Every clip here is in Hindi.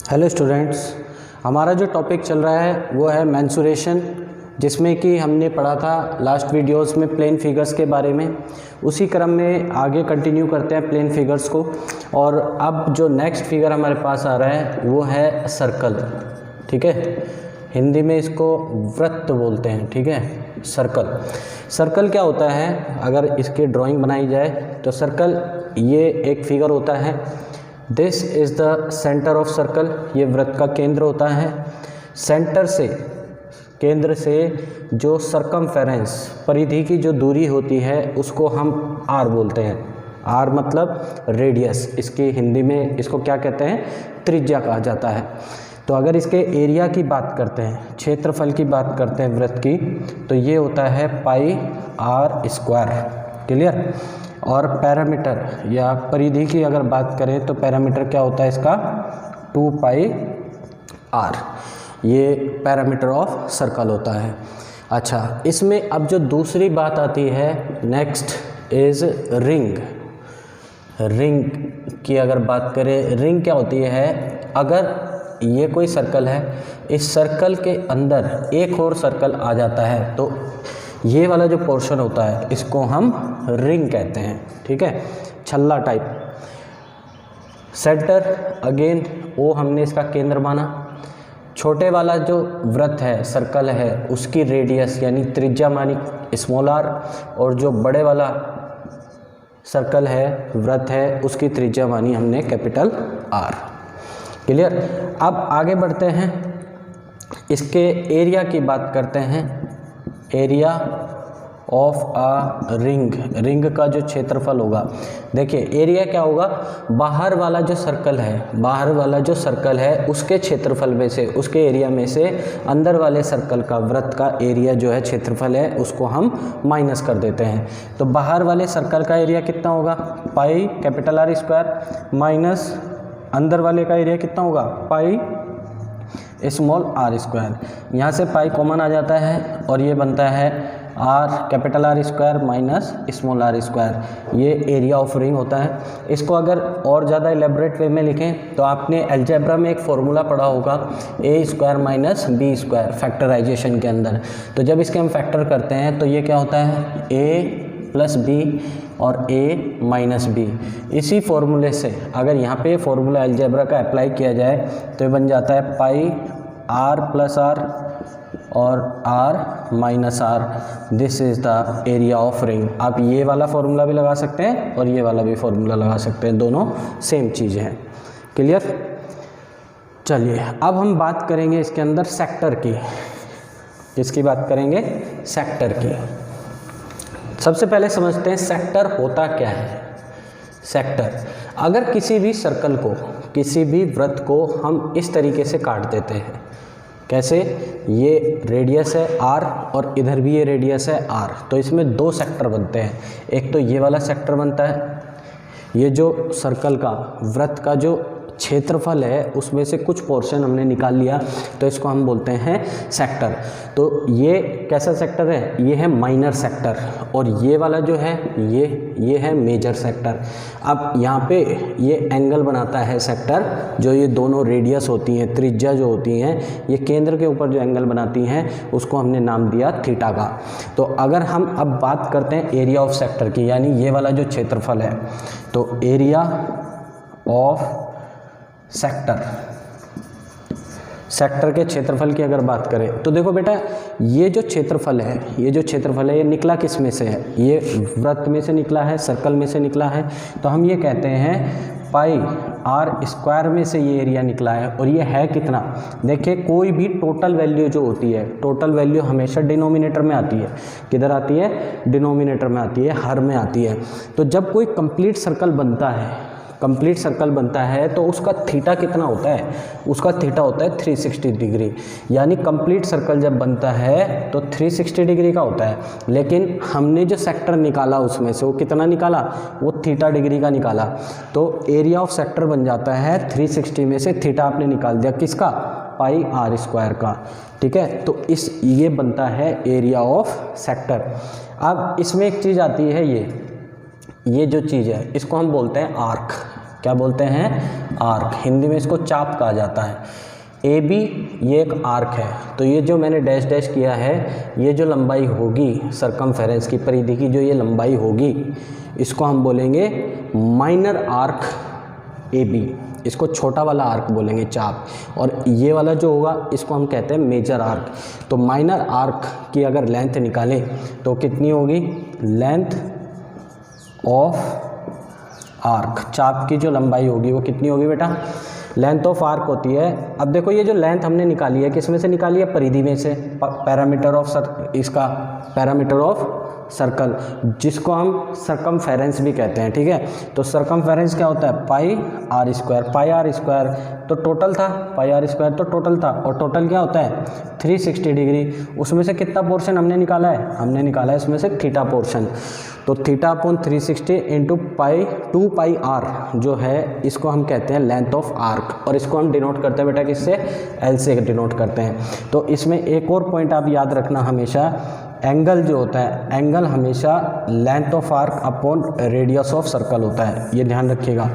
हेलो स्टूडेंट्स, हमारा जो टॉपिक चल रहा है वो है मेंसुरेशन, जिसमें कि हमने पढ़ा था लास्ट वीडियोस में प्लेन फिगर्स के बारे में। उसी क्रम में आगे कंटिन्यू करते हैं प्लेन फिगर्स को। और अब जो नेक्स्ट फिगर हमारे पास आ रहा है वो है सर्कल। ठीक है, हिंदी में इसको वृत्त बोलते हैं। ठीक है, सर्कल। सर्कल क्या होता है, अगर इसकी ड्राइंग बनाई जाए तो सर्कल ये एक फिगर होता है। This is the centre of circle, ये वृत्त का केंद्र होता है। सेंटर से, केंद्र से जो सरकमफेरेंस, परिधि की जो दूरी होती है उसको हम आर बोलते हैं। आर मतलब रेडियस, इसकी हिंदी में इसको क्या कहते हैं, त्रिज्या कहा जाता है। तो अगर इसके एरिया की बात करते हैं, क्षेत्रफल की बात करते हैं वृत्त की, तो ये होता है पाई आर स्क्वायर। क्लियर। और पैरामीटर या परिधि की अगर बात करें तो पैरामीटर क्या होता है इसका, 2 पाई आर, ये पैरामीटर ऑफ सर्कल होता है। अच्छा, इसमें अब जो दूसरी बात आती है नेक्स्ट इज़ रिंग। रिंग की अगर बात करें, रिंग क्या होती है, अगर ये कोई सर्कल है, इस सर्कल के अंदर एक और सर्कल आ जाता है तो ये वाला जो पोर्शन होता है इसको हम रिंग कहते हैं। ठीक है, छल्ला टाइप। सेंटर अगेन ओ हमने इसका केंद्र माना। छोटे वाला जो वृत्त है, सर्कल है, उसकी रेडियस यानी त्रिज्या मानी स्मॉल आर, और जो बड़े वाला सर्कल है, वृत्त है, उसकी त्रिज्या मानी हमने कैपिटल आर। क्लियर। अब आगे बढ़ते हैं, इसके एरिया की बात करते हैं। Area of a ring, ring का जो क्षेत्रफल होगा, देखिए एरिया क्या होगा, बाहर वाला जो सर्कल है, बाहर वाला जो सर्कल है उसके क्षेत्रफल में से, उसके एरिया में से अंदर वाले सर्कल का, वृत्त का एरिया जो है, क्षेत्रफल है, उसको हम माइनस कर देते हैं। तो बाहर वाले सर्कल का एरिया कितना होगा, pi capital R square, minus अंदर वाले का एरिया कितना होगा, पाई स्मॉल आर स्क्वायर। यहाँ से पाई कॉमन आ जाता है और ये बनता है R capital R square minus small R square. ये एरिया ऑफ रिंग होता है। इसको अगर और ज़्यादा एलेबरेट वे में लिखें तो आपने अलजेब्रा में एक फॉर्मूला पढ़ा होगा, a square minus b square, factorization के अंदर। तो जब इसके हम फैक्टर करते हैं तो ये क्या होता है, ए प्लस बी और a माइनस बी। इसी फॉर्मूले से अगर यहाँ पे फॉर्मूला अलजेब्रा का अप्लाई किया जाए तो ये बन जाता है पाई आर प्लस आर और R minus R. This is the area of ring. आप ये वाला फॉर्मूला भी लगा सकते हैं और ये वाला भी फॉर्मूला लगा सकते हैं, दोनों सेम चीज़ें हैं। क्लियर। चलिए अब हम बात करेंगे इसके अंदर सेक्टर की। किसकी बात करेंगे, सेक्टर की। सबसे पहले समझते हैं सेक्टर होता क्या है। सेक्टर, अगर किसी भी सर्कल को, किसी भी वृत्त को हम इस तरीके से काट देते हैं, कैसे, ये रेडियस है आर और इधर भी ये रेडियस है आर, तो इसमें दो सेक्टर बनते हैं। एक तो ये वाला सेक्टर बनता है, ये जो सर्कल का, वृत्त का जो क्षेत्रफल है उसमें से कुछ पोर्शन हमने निकाल लिया तो इसको हम बोलते हैं सेक्टर। तो ये कैसा सेक्टर है, ये है माइनर सेक्टर, और ये वाला जो है ये है मेजर सेक्टर। अब यहाँ पे ये एंगल बनाता है सेक्टर, जो ये दोनों रेडियस होती हैं, त्रिज्या जो होती हैं, ये केंद्र के ऊपर जो एंगल बनाती हैं उसको हमने नाम दिया थीटा का। तो अगर हम अब बात करते हैं एरिया ऑफ सेक्टर की, यानी ये वाला जो क्षेत्रफल है, तो एरिया ऑफ सेक्टर, सेक्टर के क्षेत्रफल की अगर बात करें तो देखो बेटा, ये जो क्षेत्रफल है, ये जो क्षेत्रफल है, ये निकला किस में से है, ये वृत्त में से निकला है, सर्कल में से निकला है। तो हम ये कहते हैं पाई आर स्क्वायर में से ये एरिया निकला है। और ये है कितना, देखिए कोई भी टोटल वैल्यू जो होती है, टोटल वैल्यू हमेशा डिनोमिनेटर में आती है। किधर आती है, डिनोमिनेटर में आती है, हर में आती है। तो जब कोई कंप्लीट सर्कल बनता है, कंप्लीट सर्कल बनता है तो उसका थीटा कितना होता है, उसका थीटा होता है 360 डिग्री। यानी कंप्लीट सर्कल जब बनता है तो 360 डिग्री का होता है, लेकिन हमने जो सेक्टर निकाला उसमें से वो कितना निकाला, वो थीटा डिग्री का निकाला। तो एरिया ऑफ सेक्टर बन जाता है 360 में से थीटा आपने निकाल दिया, किसका, पाई आर स्क्वायर का। ठीक है, तो ये बनता है एरिया ऑफ सेक्टर। अब इसमें एक चीज़ आती है, ये जो चीज़ है इसको हम बोलते हैं आर्क। क्या बोलते हैं, आर्क। हिंदी में इसको चाप कहा जाता है। ए बी ये एक आर्क है, तो ये जो मैंने डैश डैश किया है, ये जो लंबाई होगी सरकमफेरेंस की, परिधि की जो ये लंबाई होगी, इसको हम बोलेंगे माइनर आर्क ए बी, इसको छोटा वाला आर्क बोलेंगे, चाप। और ये वाला जो होगा इसको हम कहते हैं मेजर आर्क। तो माइनर आर्क की अगर लेंथ निकालें तो कितनी होगी, लेंथ ऑफ आर्क, चाप की जो लंबाई होगी वो कितनी होगी बेटा, लेंथ ऑफ आर्क होती है। अब देखो ये जो लेंथ हमने निकाली है किस में से निकाली है, परिधि में से, पैरामीटर ऑफ इसका पैरामीटर ऑफ सर्कल, जिसको हम सरकमफेरेंस भी कहते हैं, ठीक है। तो सरकमफेरेंस क्या होता है, पाई आर स्क्वायर, तो टोटल था पाई आर स्क्वायर, तो टोटल था, और टोटल क्या होता है 360 डिग्री। उसमें से कितना पोर्शन हमने निकाला है, हमने निकाला है इसमें से थीटा पोर्शन। तो theta upon 360 into pi 2 pi R जो है, इसको हम कहते हैं लेंथ ऑफ आर्क, और इसको हम डिनोट करते हैं बेटा किससे, एल से डिनोट करते हैं। तो इसमें एक और पॉइंट आप याद रखना हमेशा, एंगल जो होता है, एंगल हमेशा length of arc upon radius of circle होता है, ये ध्यान रखिएगा।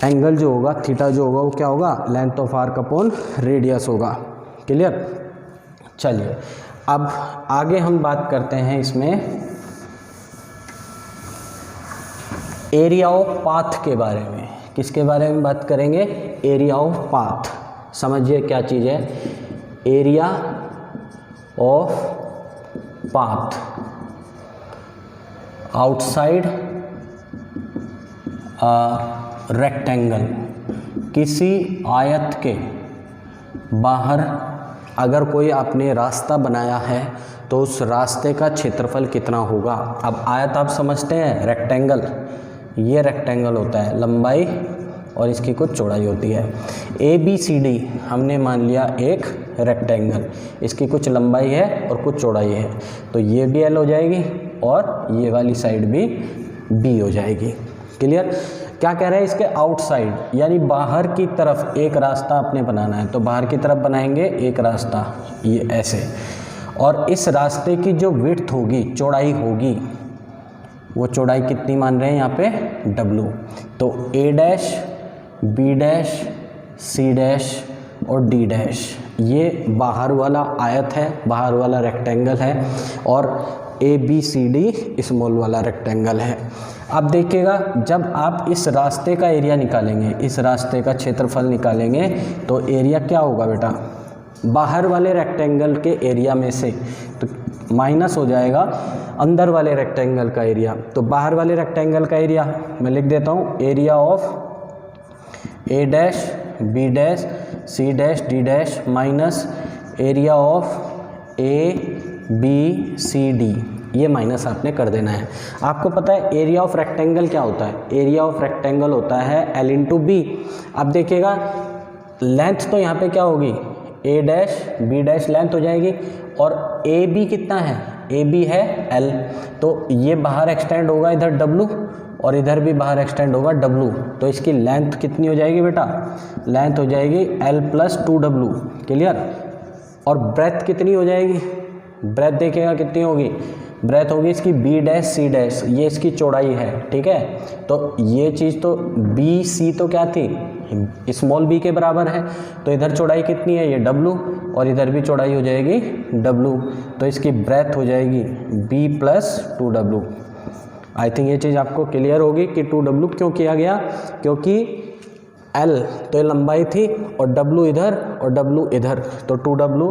एंगल जो होगा, थीटा जो होगा, वो क्या होगा, length of arc upon radius होगा। क्लियर। चलिए अब आगे हम बात करते हैं इसमें एरिया ऑफ पाथ के बारे में। किसके बारे में बात करेंगे, एरिया ऑफ पाथ। समझिए क्या चीज़ है, area of path outside rectangle, किसी आयत के बाहर अगर कोई आपने रास्ता बनाया है तो उस रास्ते का क्षेत्रफल कितना होगा। अब आयत आप समझते हैं, रेक्टेंगल, ये रेक्टेंगल होता है, लंबाई और इसकी कुछ चौड़ाई होती है। ए बी सी डी हमने मान लिया एक रेक्टेंगल, इसकी कुछ लंबाई है और कुछ चौड़ाई है, तो ये भी एल हो जाएगी और ये वाली साइड भी बी हो जाएगी। क्लियर। क्या कह रहे हैं, इसके आउटसाइड यानी बाहर की तरफ एक रास्ता आपने बनाना है, तो बाहर की तरफ बनाएंगे एक रास्ता, ये ऐसे, और इस रास्ते की जो विड्थ होगी, चौड़ाई होगी, वो चौड़ाई कितनी मान रहे हैं यहाँ पे, W। तो a dash, B dash, C dash और डी डैश, ये बाहर वाला आयत है, बाहर वाला रेक्टेंगल है, और A B C D small वाला रेक्टेंगल है। अब देखिएगा, जब आप इस रास्ते का एरिया निकालेंगे, इस रास्ते का क्षेत्रफल निकालेंगे, तो एरिया क्या होगा बेटा, बाहर वाले रेक्टेंगल के एरिया में से तो माइनस हो जाएगा अंदर वाले रेक्टेंगल का एरिया। तो बाहर वाले रेक्टेंगल का एरिया मैं लिख देता हूँ, area of A dash, B dash, C dash, D dash minus area of A B C D, ये माइनस आपने कर देना है। आपको पता है एरिया ऑफ रेक्टेंगल क्या होता है, एरिया ऑफ रेक्टेंगल होता है एल इंटू बी। अब देखिएगा लेंथ तो यहाँ पे क्या होगी, ए डैश बी डैश लेंथ हो जाएगी, और ए बी कितना है, ए बी है एल, तो ये बाहर एक्सटेंड होगा इधर W और इधर भी बाहर एक्सटेंड होगा W, तो इसकी लेंथ कितनी हो जाएगी बेटा, लेंथ हो जाएगी L प्लस 2W। क्लियर। और ब्रेथ कितनी हो जाएगी, ब्रेथ देखिएगा कितनी होगी, ब्रेथ होगी इसकी बी डैश सी डैश, ये इसकी चौड़ाई है, ठीक है। तो ये चीज़ तो बी सी तो क्या थी, स्मॉल बी के बराबर है, तो इधर चौड़ाई कितनी है, ये W, और इधर भी चौड़ाई हो जाएगी W, तो इसकी ब्रेथ हो जाएगी B plus 2W। I think ये चीज़ आपको क्लियर होगी कि 2W क्यों किया गया, क्योंकि L तो ये लंबाई थी और W इधर और W इधर, तो 2W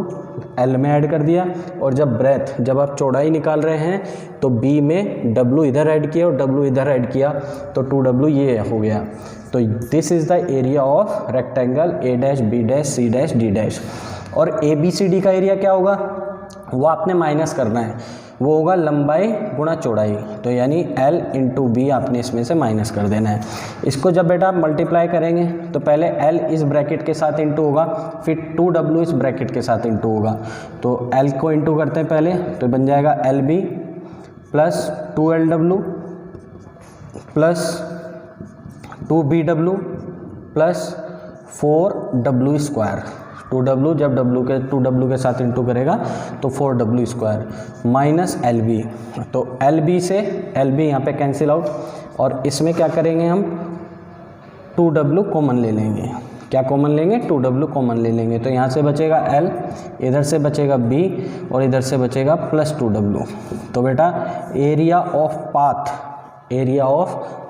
L में ऐड कर दिया, और जब ब्रेथ, जब आप चौड़ाई निकाल रहे हैं तो B में W इधर ऐड किया और W इधर ऐड किया, तो 2W ये हो गया। तो this is the area of rectangle A dash B dash C dash D dash. और ए बी सी डी का एरिया क्या होगा, वो आपने माइनस करना है, वो होगा लंबाई गुणा चौड़ाई, तो यानी L इंटू बी आपने इसमें से माइनस कर देना है। इसको जब बेटा आप मल्टीप्लाई करेंगे तो पहले L इस ब्रैकेट के साथ इंटू होगा, फिर 2W इस ब्रैकेट के साथ इंटू होगा, तो L को इंटू करते हैं पहले, तो बन जाएगा LB plus 2LW plus 2BW plus 4W square. 2W जब टू डब्ल्यू के साथ इंटू करेगा तो 4W स्क्वायर माइनस LB, तो LB से LB यहाँ पे कैंसिल आउट, और इसमें क्या करेंगे हम 2W कॉमन ले लेंगे। क्या कॉमन लेंगे? 2W कॉमन ले लेंगे। तो यहाँ से बचेगा L, इधर से बचेगा B और इधर से बचेगा प्लस 2W। तो बेटा area of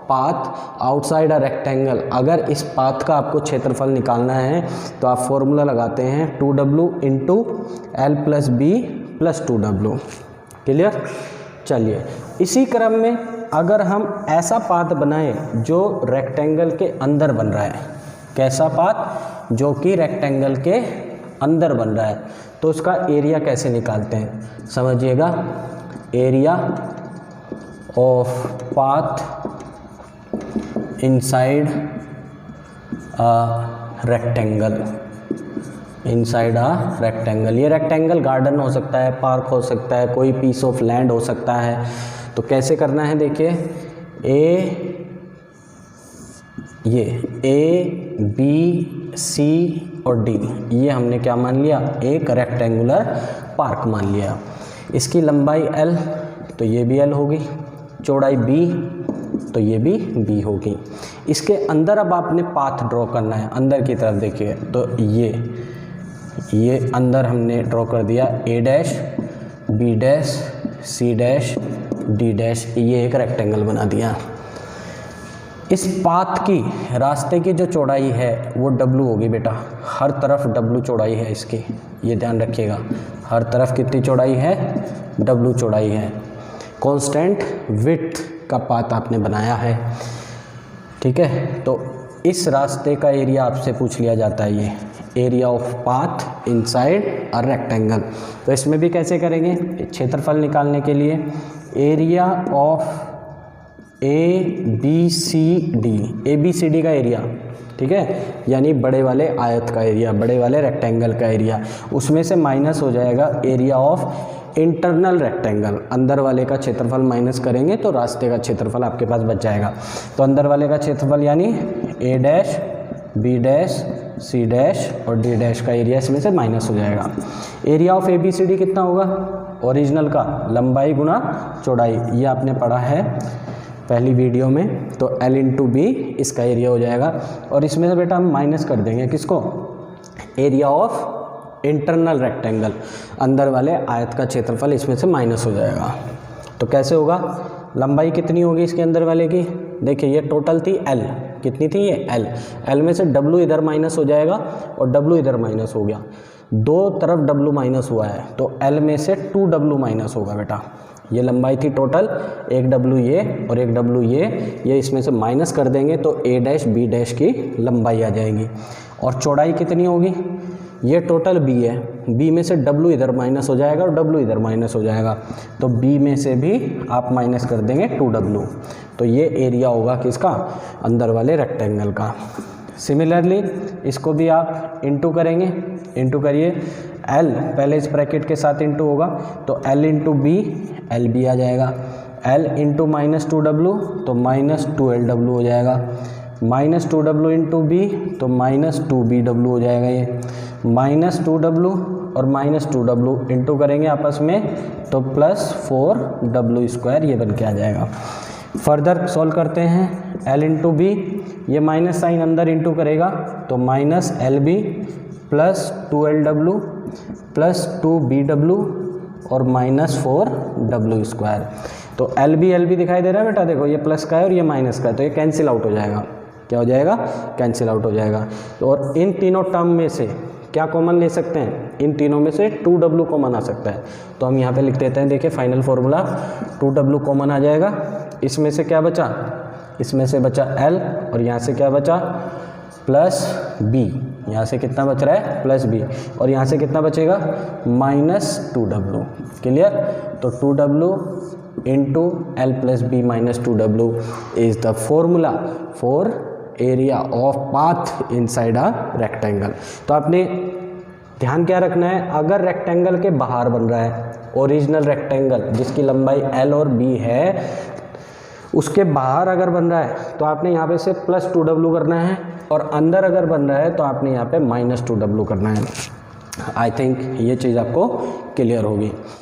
path outside a rectangle, अगर इस पाथ का आपको क्षेत्रफल निकालना है तो आप फॉर्मूला लगाते हैं 2W into L plus B plus 2W। Clear? चलिए, इसी क्रम में अगर हम ऐसा पाथ बनाएं जो रेक्टेंगल के अंदर बन रहा है, कैसा पाथ? जो कि रेक्टेंगल के अंदर बन रहा है, तो उसका एरिया कैसे निकालते हैं समझिएगा। Area of path inside rectangle, inside a rectangle. ये रेक्टेंगल गार्डन हो सकता है, पार्क हो सकता है, कोई पीस ऑफ लैंड हो सकता है। तो कैसे करना है देखिए, ए बी सी और डी, ये हमने क्या मान लिया? एक रेक्टेंगुलर पार्क मान लिया। इसकी लंबाई L, तो ये भी L होगी, चौड़ाई B, तो ये भी B होगी। इसके अंदर अब आपने पाथ ड्रॉ करना है, अंदर की तरफ देखिए। तो ये अंदर हमने ड्रॉ कर दिया A dash, B dash, C dash, D dash, ये एक रेक्टेंगल बना दिया। इस पाथ की, रास्ते की जो चौड़ाई है वो W होगी बेटा, हर तरफ W चौड़ाई है इसकी, ये ध्यान रखिएगा। हर तरफ कितनी चौड़ाई है? W चौड़ाई है। कांस्टेंट विड्थ का पाथ आपने बनाया है, ठीक है। तो इस रास्ते का एरिया आपसे पूछ लिया जाता है, ये area of path inside a rectangle. तो इसमें भी कैसे करेंगे? क्षेत्रफल निकालने के लिए एरिया ऑफ ABCD का एरिया, ठीक है, यानी बड़े वाले आयत का एरिया, बड़े वाले रेक्टेंगल का एरिया, उसमें से माइनस हो जाएगा एरिया ऑफ इंटरनल रेक्टेंगल। अंदर वाले का क्षेत्रफल माइनस करेंगे तो रास्ते का क्षेत्रफल आपके पास बच जाएगा। तो अंदर वाले का क्षेत्रफल यानी A dash, B dash, C dash और D डैश का एरिया इसमें से माइनस हो जाएगा। एरिया ऑफ ABCD कितना होगा? ओरिजिनल का लंबाई गुना चौड़ाई, ये आपने पढ़ा है पहली वीडियो में। तो L इंटू B इसका एरिया हो जाएगा, और इसमें से बेटा हम माइनस कर देंगे किसको? एरिया ऑफ इंटरनल रेक्टेंगल, अंदर वाले आयत का क्षेत्रफल इसमें से माइनस हो जाएगा। तो कैसे होगा? लंबाई कितनी होगी इसके अंदर वाले की? देखिए ये टोटल थी L, कितनी थी ये? L में से W इधर माइनस हो जाएगा और W इधर माइनस हो गया, दो तरफ W माइनस हुआ है, तो L में से 2W माइनस होगा बेटा। ये लंबाई थी टोटल, एक W ये और एक W ये इसमें से माइनस कर देंगे तो A डैश B डैश की लंबाई आ जाएगी। और चौड़ाई कितनी होगी? ये टोटल B है, B में से W इधर माइनस हो जाएगा और W इधर माइनस हो जाएगा, तो B में से भी आप माइनस कर देंगे 2W। तो ये एरिया होगा किसका? अंदर वाले रेक्टेंगल का। सिमिलरली इसको भी आप इंटू करेंगे, इंटू करिए, L पहले इस ब्रैकेट के साथ इंटू होगा, तो L into B, L B आ जाएगा। L इंटू माइनस 2W, तो माइनस 2LW हो जाएगा। माइनस 2W इंटू B, तो माइनस 2BW हो जाएगा। ये माइनस 2W और माइनस 2W इंटू करेंगे आपस में, तो प्लस 4W स्क्वायर ये बन के आ जाएगा। फर्दर सॉल्व करते हैं, L इंटू B, ये माइनस साइन अंदर इंटू करेगा, तो minus LB plus 2LW plus 2BW और माइनस 4W स्क्वायर। तो LB दिखाई दे रहा है बेटा, देखो ये प्लस का है और ये माइनस का है, तो ये कैंसिल आउट हो जाएगा। क्या हो जाएगा? कैंसिल आउट हो जाएगा। तो और इन तीनों टर्म में से क्या कॉमन ले सकते हैं? इन तीनों में से 2W कॉमन आ सकता है, तो हम यहाँ पे लिख देते हैं। देखिए फाइनल फॉर्मूला 2W कॉमन आ जाएगा। इसमें से क्या बचा? इसमें से बचा L और यहाँ से क्या बचा? Plus B। यहाँ से कितना बच रहा है? Plus B। और यहाँ से कितना बचेगा? Minus 2W। क्लियर? तो 2W into L plus B minus 2W is the formula for area of path inside a rectangle. तो आपने ध्यान क्या रखना है, अगर रेक्टेंगल के बाहर बन रहा है, ओरिजिनल रेक्टेंगल जिसकी लंबाई L और B है, उसके बाहर अगर बन रहा है तो आपने यहाँ पे से प्लस 2W करना है, और अंदर अगर बन रहा है तो आपने यहाँ पे माइनस 2W करना है। आई थिंक ये चीज़ आपको क्लियर होगी।